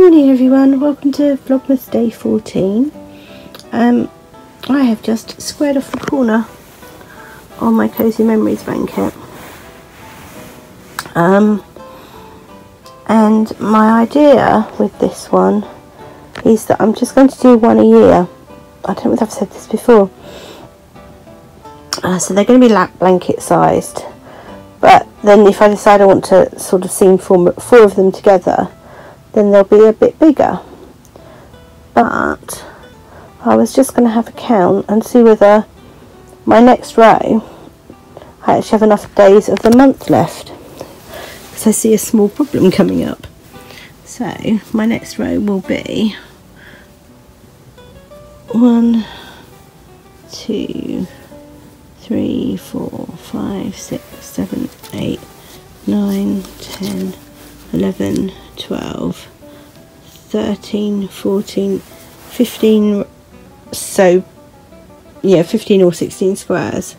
Morning everyone, welcome to Vlogmas day 14. I have just squared off the corner on my Cozy Memories blanket. And my idea with this one is that I'm just going to do one a year. I don't know if I've said this before. So they're going to be lap blanket sized. But then if I decide I want to sort of seam four of them together, then they'll be a bit bigger. But I was just going to have a count and see whether my next row I actually have enough days of the month left, because I see a small problem coming up. So my next row will be 1, 2, 3, 4, 5, 6, 7, 8, 9, 10, 11, 12, 13, 14, 15, so yeah, 15 or 16 squares.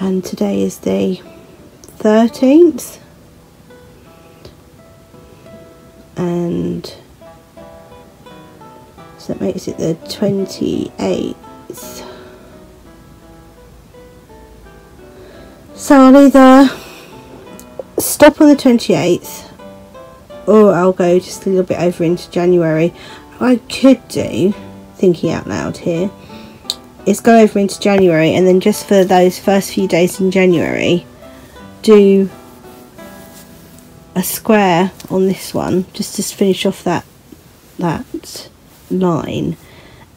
And today is the 13th, and so that makes it the 28th. So I'll either stop on the 28th or I'll go just a little bit over into January. What I could do, thinking out loud here, is go over into January and then just for those first few days in January do a square on this one just to finish off that line,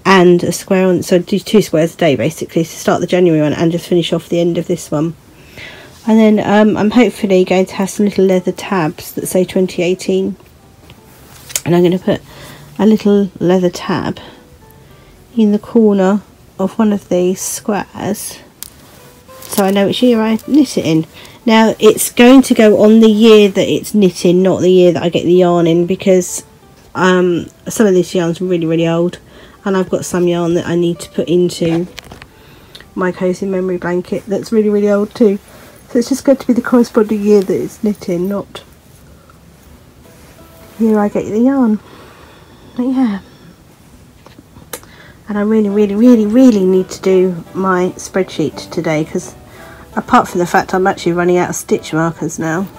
and a square on, so do 2 squares a day basically to start the January one and just finish off the end of this one. And then I'm hopefully going to have some little leather tabs that say 2018, and I'm going to put a little leather tab in the corner of one of these squares so I know which year I knit it in. Now it's going to go on the year that it's knit in, not the year that I get the yarn in, because some of this yarn's really old and I've got some yarn that I need to put into my Cozy Memory blanket that's really old too. So it's just going to be the corresponding year that it's knit in, not the year I get the yarn. But yeah. And I really need to do my spreadsheet today, because apart from the fact I'm actually running out of stitch markers now,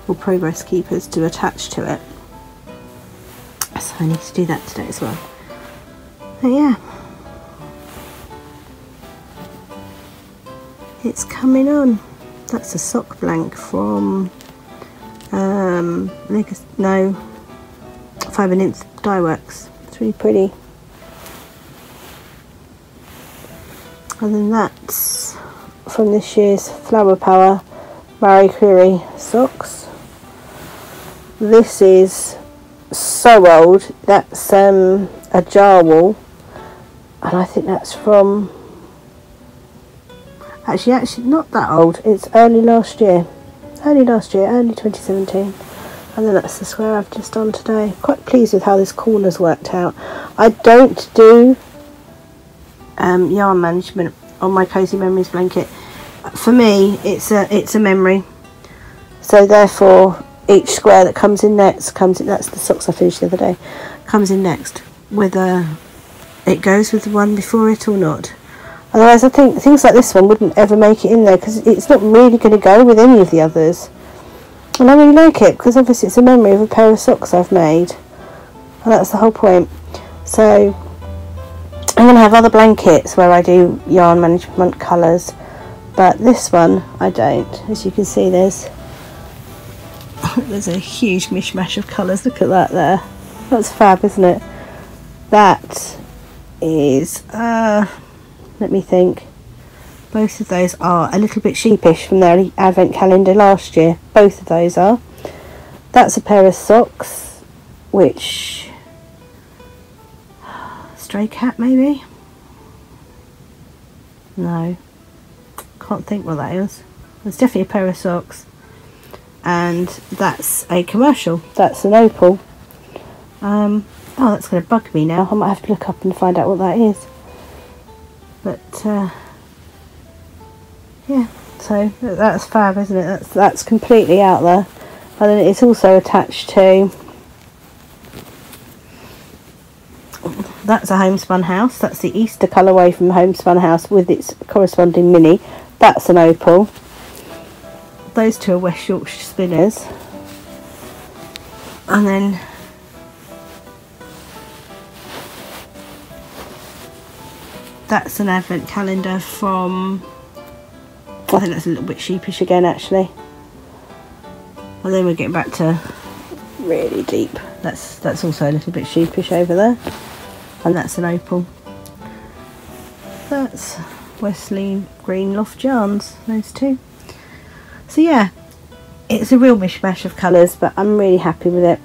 or progress keepers to attach to it. So I need to do that today as well. But yeah. It's coming on. That's a sock blank from Fibre Nymph Dye Works. It's really pretty. And then that's from this year's Flower Power Marie Curie socks. This is so old. That's a jar wool, and I think that's from actually not that old, it's early 2017. And then that's the square I've just done today. Quite pleased with how this corner's worked out. I don't do yarn management on my Cozy Memories blanket. For me it's a memory, so therefore each square that comes in next that's the socks I finished the other day, comes in next, whether it goes with the one before it or not. Otherwise I think things like this one wouldn't ever make it in there, because it's not really going to go with any of the others. And I really like it because obviously it's a memory of a pair of socks I've made, and that's the whole point. So I'm going to have other blankets where I do yarn management colours, but this one I don't. As you can see, there's a huge mishmash of colours. Look at that there. That's fab, isn't it? That is let me think. Both of those are a little bit sheepish from their advent calendar last year. Both of those are. That's a pair of socks, which Stray Cat maybe? No, can't think what that is. It's definitely a pair of socks, and that's a commercial. That's an opal. Oh, that's going to bug me now. I might have to look up and find out what that is. But yeah, so that's fab, isn't it? That's completely out there. And then it's also attached to That's a homespun house. That's the Easter colourway from Homespun House with its corresponding mini. That's an opal. Those two are West Yorkshire spinners. And then that's an advent calendar from, I think that's a little bit sheepish again actually. And then we're getting back to really deep. That's also a little bit sheepish over there. And that's an opal. That's Wesley Green Loft Yarns, those two. So yeah, it's a real mishmash of colours, but I'm really happy with it.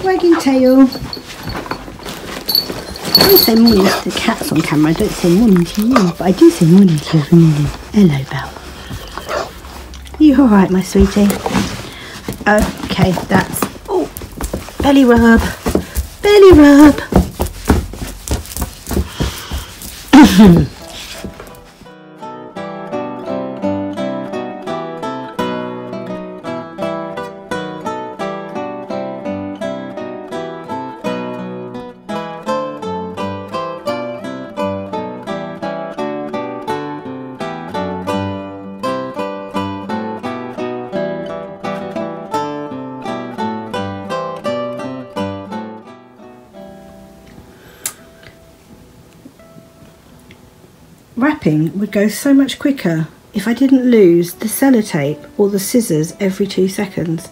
Wagging tail. I say morning to the cats on camera. I don't say morning to you, but I do say morning to everyone. Hello, Belle. You alright, my sweetie? Okay, that's... Oh, belly rub. Belly rub. Wrapping would go so much quicker if I didn't lose the sellotape or the scissors every 2 seconds.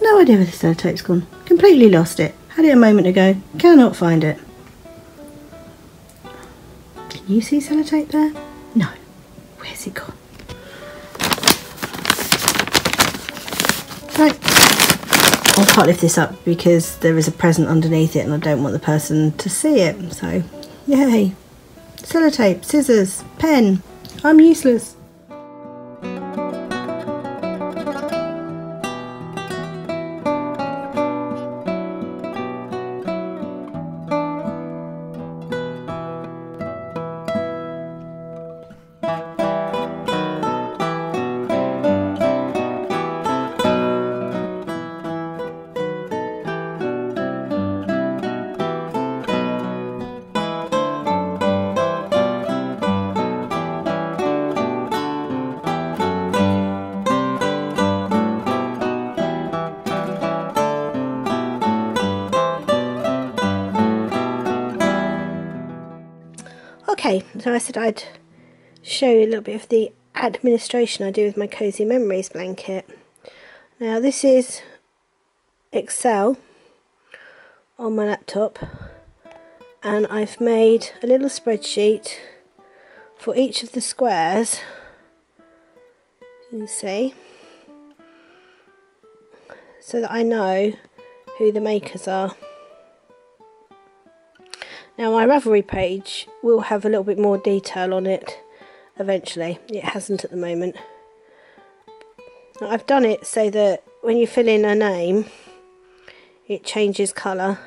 No idea where the sellotape's gone. Completely lost it. Had it a moment ago. Cannot find it. Can you see sellotape there? No. Where's it gone? Right. I can't lift this up because there is a present underneath it and I don't want the person to see it. So, yay. Sellotape, scissors, pen. I'm useless. Okay, so I said I'd show you a little bit of the administration I do with my Cozy Memories blanket. Now this is Excel on my laptop and I've made a little spreadsheet for each of the squares, you can see, so that I know who the makers are. Now my Ravelry page will have a little bit more detail on it eventually. It hasn't at the moment. I've done it so that when you fill in a name, it changes colour.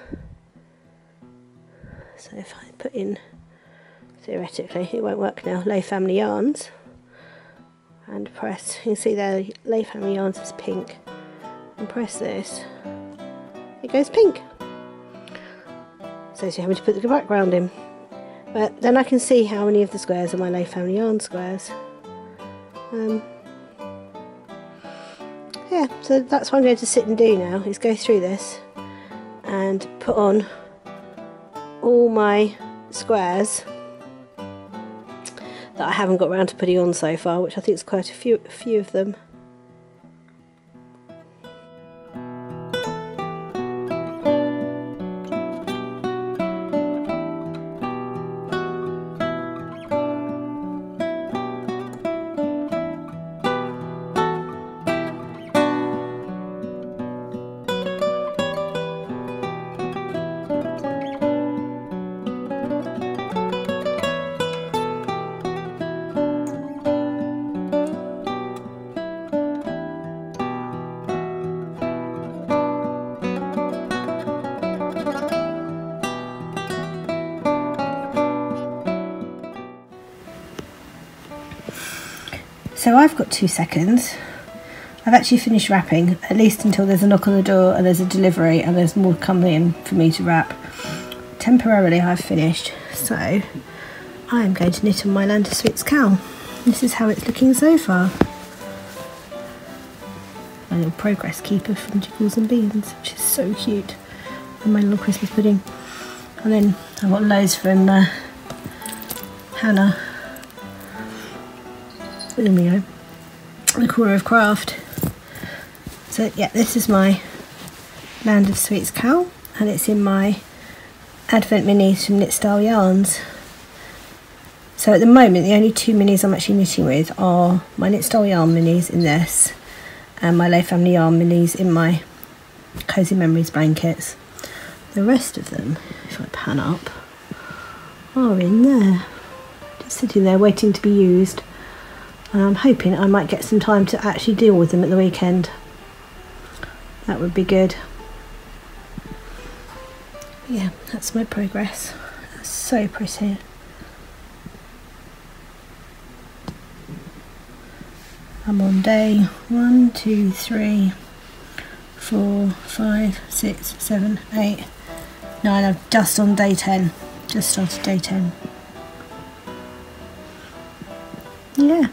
So if I put in, theoretically, it won't work now, Lay Family Yarns, and press, you can see there, Lay Family Yarns is pink, and press this, it goes pink. So you're having to put the background in. But then I can see how many of the squares are my Lay Family Yarn squares. Yeah, so that's what I'm going to sit and do now, is go through this and put on all my squares that I haven't got around to putting on so far, which I think is quite a few of them. So I've got 2 seconds. I've actually finished wrapping, at least until there's a knock on the door and there's a delivery and there's more coming in for me to wrap. Temporarily I've finished, so I am going to knit on my Land of Sweets cowl. This is how it's looking so far. My little progress keeper from Jiggles and Beans, which is so cute. And my little Christmas pudding. And then I've got loads from Hannah. There we go, the corner of craft. So yeah, this is my Land of Sweets cowl, and it's in my Advent minis from Knit Style Yarns. So at the moment the only 2 minis I'm actually knitting with are my Knit Style Yarn minis in this, and my Lay Family Yarn minis in my Cozy Memories blankets. The rest of them, if I pan up, are in there, just sitting there waiting to be used. And I'm hoping I might get some time to actually deal with them at the weekend. That would be good. Yeah, that's my progress. That's so pretty. I'm on day 1, 2, 3, 4, 5, 6, 7, 8, 9. I'm just on day 10. Just started day 10. Yeah.